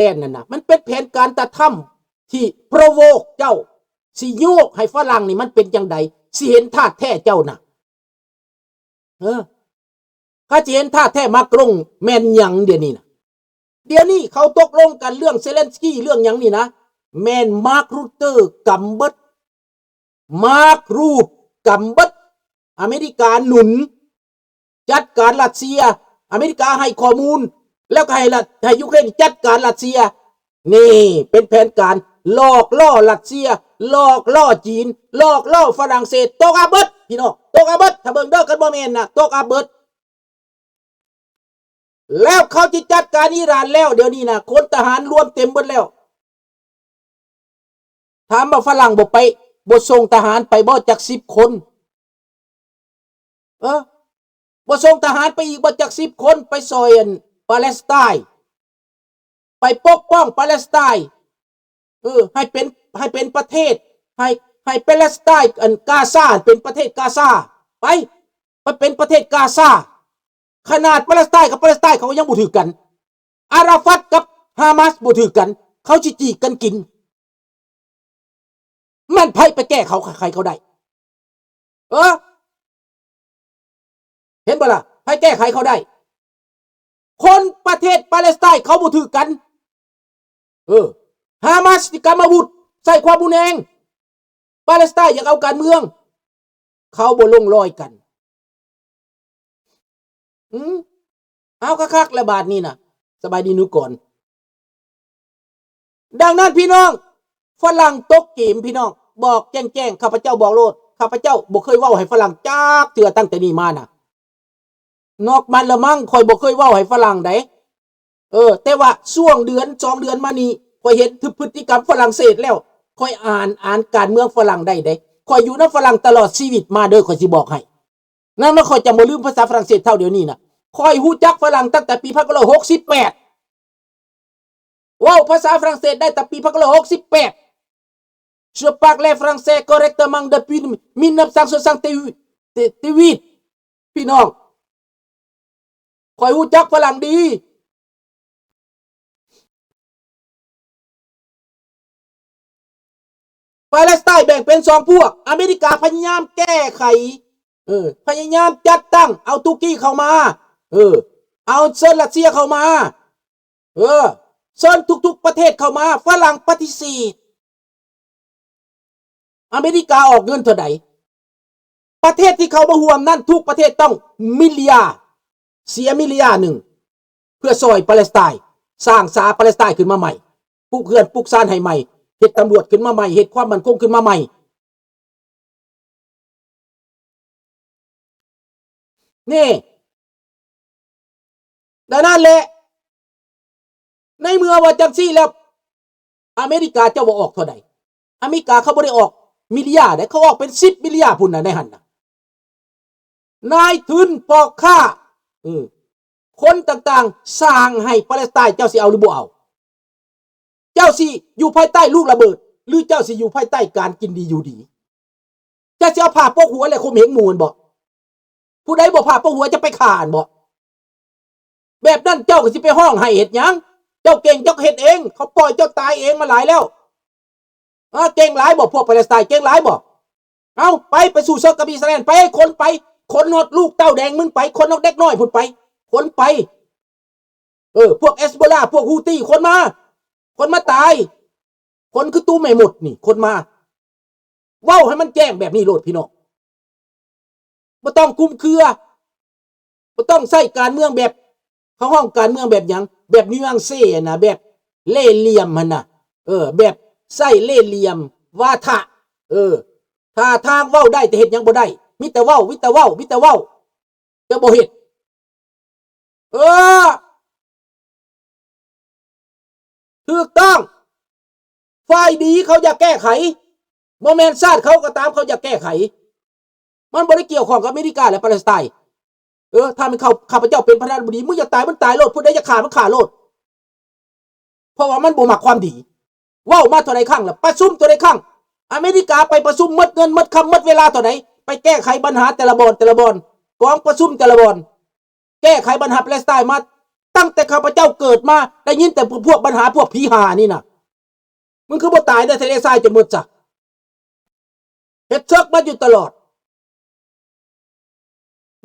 แผนนั่นนะมันเป็นแผนการกระทำที่โปรโวกเจ้าสิโยกให้ฝรั่งนี่มันเป็นจังใดสิเห็นท่าแท้เจ้าน่ะถ้าสิเห็นท่าแท้มากรงแม่นหยังเดี๋ยวนี้นะเดี๋ยวนี้เขาตกลงกันเรื่องเซเลนสกี้เรื่องหยังนี่นะแม่นมาร์ครูเตอร์กัมเบิร์ตมาร์ครูดกัมเบิร์ตอเมริกาหนุนจัดการรัสเซียอเมริกาให้ข้อมูลแล้วก็ให้ยูเครนจัดการรัสเซียนี่เป็นแผนการหลอกล่อรัสเซียหลอกล่อจีนหลอกล่อฝรั่งเศสตกอาเบิดพี่น้องตกอาเบิดถ้าเบิ่งเด้อกันบ่แม่นนะตกอาเบิดแล้วเขาจะจัดการอิหร่านแล้วเดี๋ยวนี้นะคนทหารรวมเต็มหมดแล้วถามว่าฝรั่งบ่ไปบ่ส่งทหารไปบ่จัก10 คนบ่ส่งทหารไปอีกบ่จัก10 คนไปซอยปาเลสไตน์ไปปกป้องปาเลสไตน์ให้เป็นประเทศให้ปาเลสไตน์กาซาเป็นประเทศกาซาไปเป็นประเทศกาซาขนาดปาเลสไตน์กับปาเลสไตน์เขายังบ่ถือกันอาราฟัตกับฮามาสบ่ถือกันเขาจิจีกันกินมันไผไปแก้เขาใครเขาได้เห็นบ่ล่ะไผแก้ไขเขาได้คนประเทศปาเลสไตน์เขาบ่ถือกันฮามาสที่กำอาวุธใส่ความรุนแรงปาเลสไตน์อยากเอาการเมืองเขาบ่ลงรอยกันเอาคักๆระบาดนี่นะสบายดีนุก่อนดังนั้นพี่น้องฝรั่งตกเกมพี่น้องบอกแจ้งข้าพเจ้าบอกโลดข้าพเจ้าบ่เคยเว้าให้ฝรั่งจักเทื่อตั้งแต่นี้มาน่ะนอกมันละมั่งคอยบ่เคยเว้าให้ฝรั่งได้แต่ว่าช่วงเดือน2 เดือนมานี้คอยเห็นพฤติกรรมฝรั่งเศสแล้วคอยอ่านการเมืองฝรั่งได้คอยอยู่นำฝรั่งตลอดชีวิตมาเด้อคอยสิบอกให้นั่นมันคอยจะบ่ลืมภาษาฝรั่งเศสเท่าเดี๋ยวนี้น่ะคอยฮู้จักฝรั่งตั้งแต่ปี1968ว้าวภาษาฝรั่งเศสได้แต่ปี1968 Je parle français correctement depuis 1968พี่น้องคอยฮู้จักฝรั่งดีปาเลสไตน์แบ่งเป็น2 พวกอเมริกาพยายามแก้ไขพยายามจัดตั้งเอาตุรกีเข้ามาเอาเชิญรัสเซียเข้ามาเชิญทุกๆประเทศเข้ามาฝรั่งปฏิเสธอเมริกาออกเงินเท่าใดประเทศที่เขามาห่วมนั่นทุกประเทศต้องมิลลิยาเสียมิลลิยาหนึ่งเพื่อซอยปาเลสไตน์สร้างสาปาเลสไตน์ขึ้นมาใหม่ปลูกเขื่อนปลูกซ่านให้ใหม่เฮ็ดตำรวจขึ้นมาใหม่เฮ็ดความมั่นคงขึ้นมาใหม่นี่ดังนั้นแหละในเมื่อว่าจังซี่แล้วอเมริกาจะว่าออกเท่าใดอเมริกาเขาบ่ได้ออกมิลลิยาได้เขาออกเป็น10 มิลลิยาพุ่นน่ะในหั่นน่ะนายทุนปอกค่าคนต่างๆสร้างให้ปาเลสไตน์เจ้าสิเอาหรือบ่เอาเจ้าสิอยู่ภายใต้ลูกระเบิดหรือเจ้าสิอยู่ภายใต้การกินดีอยู่ดีเจ้าสิเอาผ้าโปกหัวและข่มเหงหมู่บ่ผู้ใดบ่ผ้าโปกหัวจะไปฆ่าอันบ่แบบนั้นเจ้าก็สิไปห้องให้เฮ็ดหยังเจ้าเก่งเจ้าเฮ็ดเองเขาปล่อยเจ้าตายเองมาหลายแล้วเก่งหลายบ่พวกปาเลสไตน์เก่งหลายบ่เอาไปสู่เซาท์กับอิสราเอลไปคนหดลูกเต้าแดงมึงไปคนนกเด็กน้อยพุ่นไปคนไปพวกเอสโบลาพวกฮูตี้คนมาตายคนคือตู้ไม่หมดนี่คนมาเว้าให้มันแจ้งแบบนี้โลดพี่น้องบ่ต้องกุมเครือบ่ต้องใช้การเมืองแบบเขาห้องการเมืองแบบหยังแบบนิวอังเซ่นะแบบเล่เหลี่ยมหั่นน่ะแบบใช้เล่เหลี่ยมวาทะถ้าทางเว้าได้แต่เฮ็ดหยังบ่ได้มีแต่เว้าจะบ่เฮ็ดถูกต้องฝ่ายดีเขาอยากแก้ไขบ่แม่นชาติเขาก็ตามเขาอยากแก้ไขมันบ่ได้เกี่ยวข้องกับอเมริกาและปาเลสไตน์ถ้ามันข้าพเจ้าเป็นประธานาธิบดีมึงอยากตายมันตายโลดผู้ใดอยากฆ่ามันฆ่าโลดเพราะว่ามันบ่มักความดีเว้ามาเท่าใดครั้งล่ะประชุมเท่าใดครั้งอเมริกาไปประชุมหมดเงินหมดคำหมดเวลาเท่าใดไปแก้ไขปัญหาแต่ละบอนกองประชุมแต่ละบอนแก้ไขปัญหาปาเลสไตน์มาต ตั้งแต่ข้าพเจ้าเกิดมาได้ยินแต่พวกปัญหาพวกผีหานี่นะมึงคือบ่ตายในทะเลทรายจนหมดจ้ะเฮ็ดเชิกมาอยู่ตลอด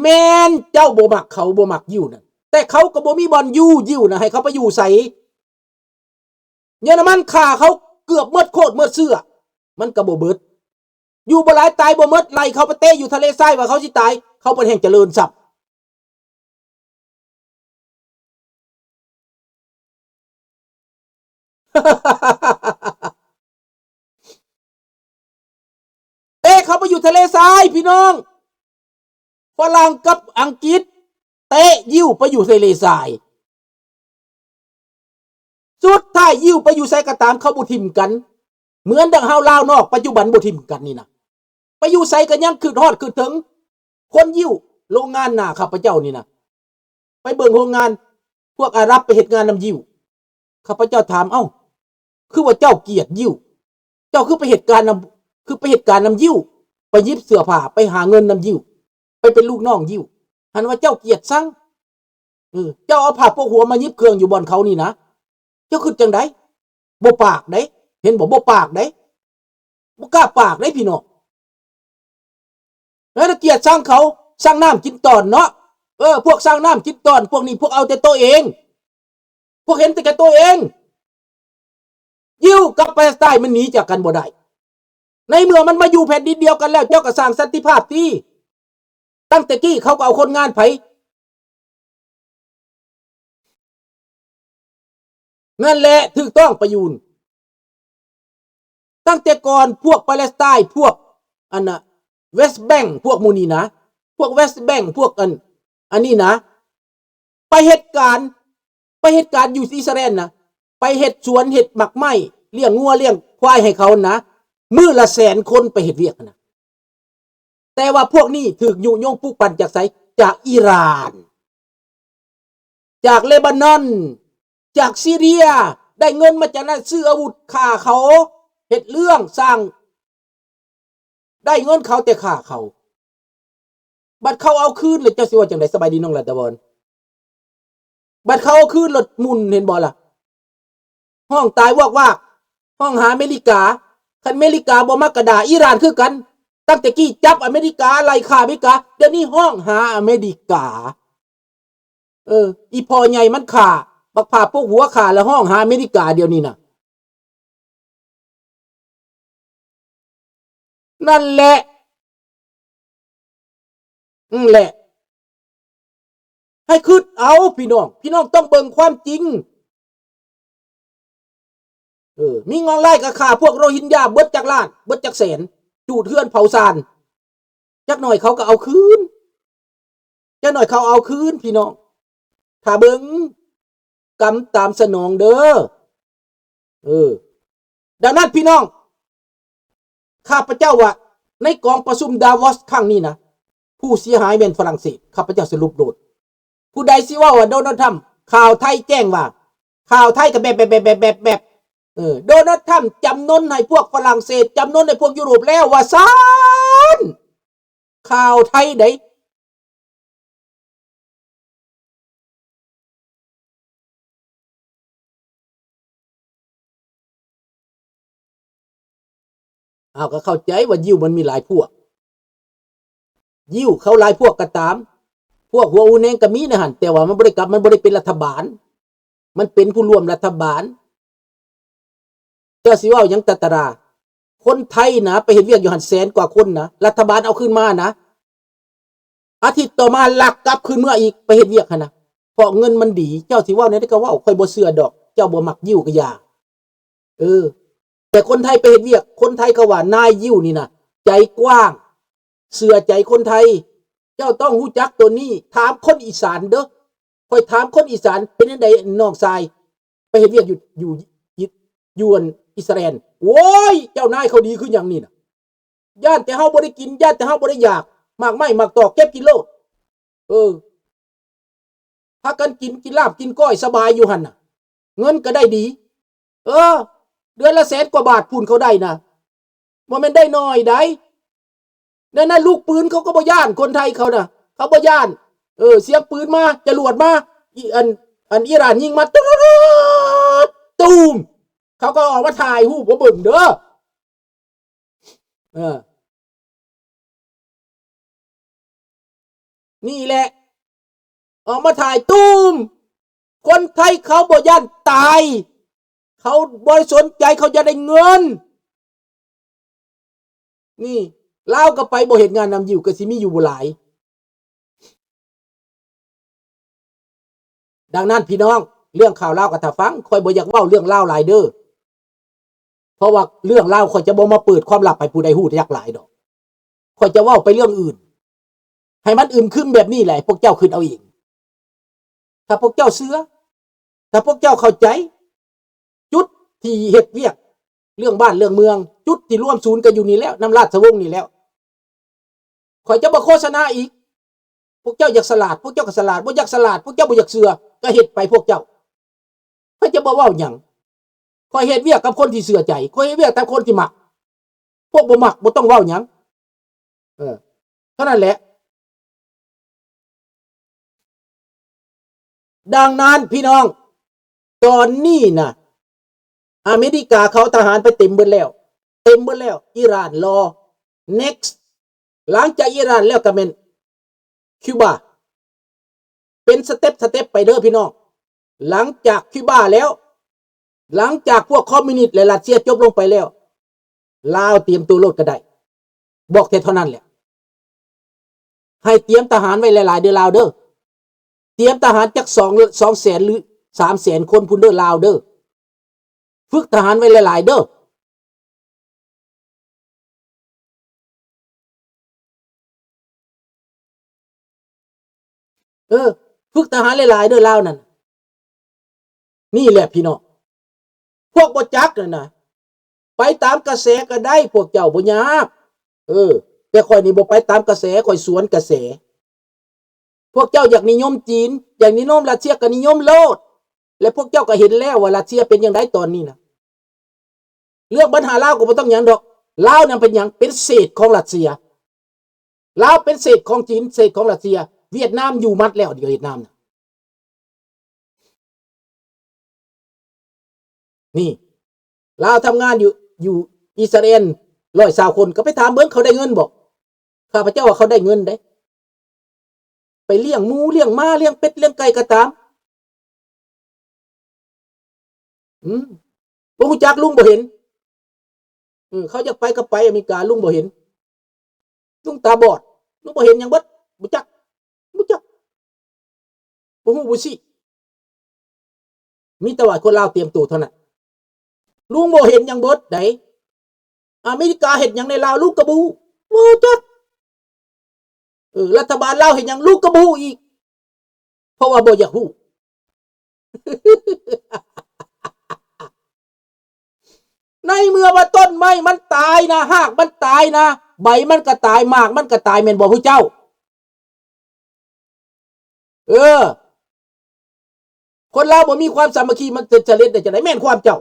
แม่นเจ้าบ่มักเขาบ่มักอยู่นั่นแต่เขาก็บ่มีบอลอยู่นะให้เขาไปอยู่ใส่เยอรมันฆ่าเขาเกือบหมดโคตรหมดเสื้อมันก็บ่เบิดอยู่บ่หลายตายบ่หมดไล่เขาไปเตะอยู่ทะเลทรายว่าเขาสิตายเขาเป็นแห่งเจริญทรัพย์เตะเขาไปอยู่ทะเลทรายพี่น้องฝรั่งกับอังกฤษเตะยิ้วไปอยู่ทะเลทรายสุดท้ายยิ้วไปอยู่ไสก็ตามเขาบ่ทิ่มกันเหมือนดังเฮาลาวนอกปัจจุบันบ่ทิ่มกันนี่นะไปอยู่ไสก็ยังคือฮอดคือถึงคนยิ้วโรงงานหน้าข้าพเจ้านี่นะไปเบิ่งโรงงานพวกอาหรับไปเฮ็ดงานนำยิ้วข้าพเจ้าถามคือว่าเจ้าเกลียดยิ้วเจ้าคือไปเหตุการณ์นำคือไปเหตุการณ์นำยิ้วไปยิบเสื้อผ้าไปหาเงินนำยิ้วไปเป็นลูกน้องยิ้วหันว่าเจ้าเกลียดซังเจ้าเอาผ้าโปกหัวมายิบเครื่องอยู่บ่อนเขานี่นะเจ้าคือจังได๋บ่ปากไดเห็นบ่ปากไดบ่กล้าปากไดพี่น้องแล้วเกลียดซังเขาสร้างน้ำกินตอนเนาะพวกสร้างน้ำกินตอนพวกนี้พวกเอาแต่ตัวเองพวกเห็นแต่แก่ตัวเองยิ้วกับปาเลสไตน์มันหนีจากกันบ่ได้ในเมื่อมันมาอยู่แผ่นดินเดียวกันแล้วเจ้าก็สร้างสันติภาพที่ตั้งแต่กี้เขาก็เอาคนงานไผนั่นแหละถูกต้องประยูนตั้งแต่ก่อนพวกปาเลสไตน์พวกอันน่ะเวสต์แบงค์พวกมูนีนะพวกเวสต์แบงค์พวกอันนี้นะไปเหตุการณ์อยู่อิสราเอลนะไปเฮ็ดสวนเฮ็ดหมักไม้เลี้ยงงัวเลี้ยงควายให้เขานะมื้อละ100,000 คนไปเฮ็ดเวียกนะแต่ว่าพวกนี้ถูกยุยงปลุกปั่นจากไสจากอิหร่านจากเลบานอนจากซีเรียได้เงินมาจากนั้นซื้ออาวุธฆ่าเขาเฮ็ดเรื่องสร้างได้เงินเขาแต่ฆ่าเขาบัดเขาเอาคืนเลยเจ้าสิว่าจังได๋สบายดีน้องรัตบรบัดเขาเอาคืนรถมุนเห็นบ่ล่ะห้องตายวอกว่าห้องหาอเมริกาคันอเมริกาบ่มักกระดาอิหร่านคือกันตั้งแต่กี้จับอเมริกาไล่ฆ่าอเมริกาเดี๋ยวนี้ห้องหาอเมริกาอีพ่อใหญ่มันฆ่าบักผ่าพวกหัวฆ่าแล้วห้องหาอเมริกาเดี๋ยวนี้น่ะนั่นแหละแหละให้คิดเอาพี่น้องต้องเบิ่งความจริงมีงองไล่กับข่าพวกโรฮิงญาเบิดจากล้านเบิดจากแสนจูดเฮือนเผาซานจักหน่อยเขาก็เอาคืนจักหน่อยเขาเอาคืนพี่น้องถ้าเบิ่งกรรมตามสนองเด้อดังนั้นพี่น้องข้าพเจ้าว่าในกองประชุมดาวอสครั้งนี้นะผู้เสียหายเป็นฝรั่งเศสข้าพเจ้าสรุปโดดผู้ใดสิว่าโดนัลด์ทรัมป์ข่าวไทยแจ้งว่าข่าวไทยก็แบบโดนัลด์ทรัมป์จำนนให้พวกฝรั่งเศสจำนนให้พวกยุโรปแล้วว่าซ่านข่าวไทยไดก็เข้าใจว่ายิวมันมีหลายพวกยิวเขาหลายพวกก็ตามพวกหัวอูเนงก็มีนะหั่นแต่ว่ามันบ่ได้กลับมันบ่ได้เป็นรัฐบาลมันเป็นผู้ร่วมรัฐบาลเจ้าสิว่าหยังตะตราคนไทยนะไปเฮ็ดเวียกอยู่หั่น100,000 กว่าคนนะรัฐบาลเอาคืนมานะอาทิตย์ต่อมาลักกลับคืนเมื่ออีกไปเฮ็ดเวียกหั่นนะเพราะเงินมันดีเจ้าสิว่าได้ก็เว้าค่อยบ่เชื่อดอกเจ้าบ่มักยิวก็อย่าแต่คนไทยไปเฮ็ดเวียกคนไทยก็ว่านายยิวนี่นะใจกว้างเชื่อใจคนไทยเจ้าต้องรู้จักตัวนี้ถามคนอีสานเด้อค่อยถามคนอีสานเป็นจังได๋น้องชายไปเฮ็ดเวียกอยู่อิสราเอลโอ้ยเจ้านายเขาดีคือหยังนี่น่ะย่านแต่เฮาบ่ได้กินย่านแต่เฮาบ่ได้อยากมากไม้มากตอกเก็บกินโลดพากันกินลาบกินก้อยสบายอยู่หั่นน่ะเงินก็ได้ดีเดือนละ100,000 กว่าบาทพูนเขาได้นะบ่แม่นได้น้อยได้นั่นลูกปืนเขาก็บ่ย่านคนไทยเขาน่ะเขาบ่ย่านเสียงปืนมาจรวดมา อันอิหร่านยิงมาตูมเขาก็ออกมาถ่ายรูปว่าเบิ่งเด้อนี่แหละออกมาถ่ายตูมคนไทยเขาบ่ย่านตายเขาบ่สนใจเขาจะได้เงินนี่ลาวก็ไปบ่เห็นงานนำอยู่ก็สิมีอยู่บ่หลายดังนั้นพี่น้องเรื่องข่าวลาวก็ถ้าฟังคอยบ่อยากเว้าเรื่องลาวหลายเด้อเพราะว่าเรื่องลาวคอยจะบ่มาเปิดความลับให้ผู้ใดฮู้จักหลายดอกคอยจะเว้าไปเรื่องอื่นให้มันอึมครึมแบบนี้แหละพวกเจ้าขึ้นเอาเองถ้าพวกเจ้าเชื่อถ้าพวกเจ้าเข้าใจจุดที่เฮ็ดเวียกเรื่องบ้านเรื่องเมืองจุดที่ร่วมศูนย์กันอยู่นี่แล้วน้ำราชวงศ์นี่แล้วข่อยจะบ่โฆษณาอีกพวกเจ้าอยากสลาดพวกเจ้าก็สลาดบ่อยากสลาดพวกเจ้าบ่อยากเชื่อก็เฮ็ดไปพวกเจ้าข่อยจะบ่เว้าหยังข่อยเฮ็ดเวียกกับคนที่เชื่อใจข่อยเฮ็ดเวียกกับคนที่มักพวกบ่มักบ่ต้องเว้าหยังเท่านั้นแหละดังนั้นพี่น้องตอนนี้นะอเมริกาเขาทหารไปเต็มเบิดแล้วอิหร่านรอ next หลังจากอิหร่านแล้วก็เป็นคิวบาเป็นสเต็ปไปเด้อพี่น้องหลังจากคิวบาแล้วหลังจากพวกคอมมิวนิสต์และรัสเซียจบลงไปแล้วลาวเตรียมตัวโลดก็ได้บอกแค่เท่านั้นแหละให้เตรียมทหารไว้หลายๆเด้อลาวเด้อเตรียมทหารจัก200,000หรือ300,000คนพุ่นเด้อลาวเด้อฝึกทหารไว้หลายๆเด้อฝึกทหารหลายๆเด้อลาวนั่นนี่แหละพี่น้องพวกบ่จักนั่นน่ะไปตามกระแสก็ได้พวกเจ้าบ่ยากแต่ข่อยนี่บ่ไปตามกระแสข่อยสวนกระแสพวกเจ้าอยากนิยมจีนอยากนิยมรัสเซียก็นิยมโลดและพวกเจ้าก็เห็นแล้วว่ารัสเซียเป็นอย่างไรตอนนี้นะเรื่องปัญหาลาวก็บ่ต้องหยังดอกลาวนั้นเป็นหยังเป็นเศษของรัสเซียลาวเป็นเศษของจีนเศษของรัสเซียเวียดนามอยู่มัดแล้วเดี๋ยวเวียดนามนะนี่ลาวทำงานอยู่อิสราเอล120 คนก็ไปถามเบิ่งเขาได้เงินบอกข้าพเจ้าว่าเขาได้เงินได้ไปเลี้ยงหมูเลี้ยงม้าเลี้ยงเป็ดเลี้ยงไก่ก็ตามบ่ฮู้จักลุงบ่เห็นเขาอยากไปก็ไปอเมริกาลุงบ่เห็นลุงตาบอดลุงบ่เห็นหยังเบิดบ่จักบ่ฮู้บ่สิมีแต่ว่าคนลาวเตรียมตัวเท่านั้นลุงบ่เห็นหยังเบิดไดอเมริกาเฮ็ดหยังในลาวลุงก็บ่ฮู้บ่จักรัฐบาลลาวเฮ็ดหยังลุงก็บ่ฮู้อีกเพราะว่าบ่อยากฮู้ในเมื่อว่าต้นไม้มันตายนะหากมันตายนะใบมันก็ตายหมากมันก็ตายแม่นบ่ผู้เจ้าคนลาวบ่มีความสามัคคีมันจะเล็ดได้จังได๋แม่นความเจ้า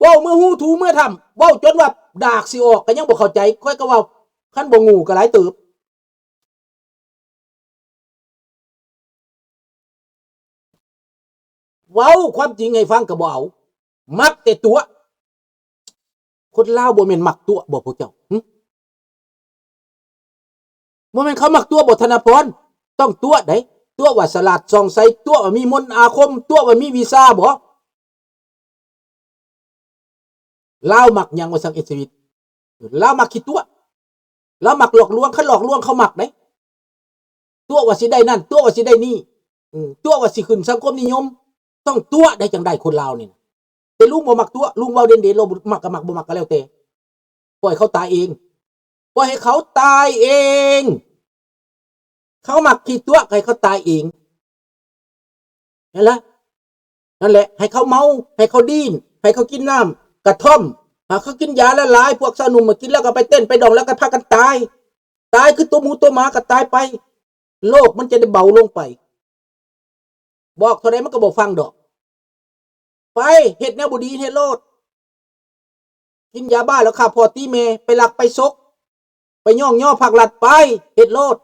เว้าเมื่อฮู้ถูเมื่อทำเว้าจนว่าดากสิออกก็ยังบ่เข้าใจค่อยก็เว้าคันบ่งูก็หลายเติบเว้าความจริงให้ฟังก็บ่เอามักแต่ตัวคนลาวบ่แม่นมักตัวบ่พวกเจ้าบ่แม่นเขามักตัวบ่ธนพรต้องตัวไดตัวว่าสลัดส่องใสตัวว่ามีมนต์อาคมตัวว่ามีวีซ่าบ่ลาวมักหยังว่าสังเอชีวิตลาวมักขี้ตัวลาวมักหลอกลวงคันหลอกลวงเขามักได้ตัวว่าสิได้นั่นตัวว่าสิได้นี่ตัวว่าสิขึ้นสังคมนิยมต้องตัวได้จังได๋คนลาวนี่แต่ลุงบ่มักตัวลุงเว้าเด่นๆเรามักก็มักบ่มักก็แล้วแต่ปล่อยเขาตายเองปล่อยให้เขาตายเองเขามักขี้ตัวให้เขาตายเองนั่นแหละให้เขาเมาให้เขาดิ้นให้เขากินน้ำกระท่อมเขากินยาละลายพวกสาวหนุ่มมากินแล้วก็ไปเต้นไปดองแล้วก็พากันตายคือตัวหมูตัวหมาก็ตายไปโลกมันจะได้เบาลงไปบอกเท่าไรมันก็บอกฟังดอกไปเฮ็ดแนวบ่ดีเฮ็ดโลดกินยาบ้าแล้วฆ่าพ่อตีแม่ไปลักไปซกไปย่องย่อผักหลัดไปเฮ็ดโลด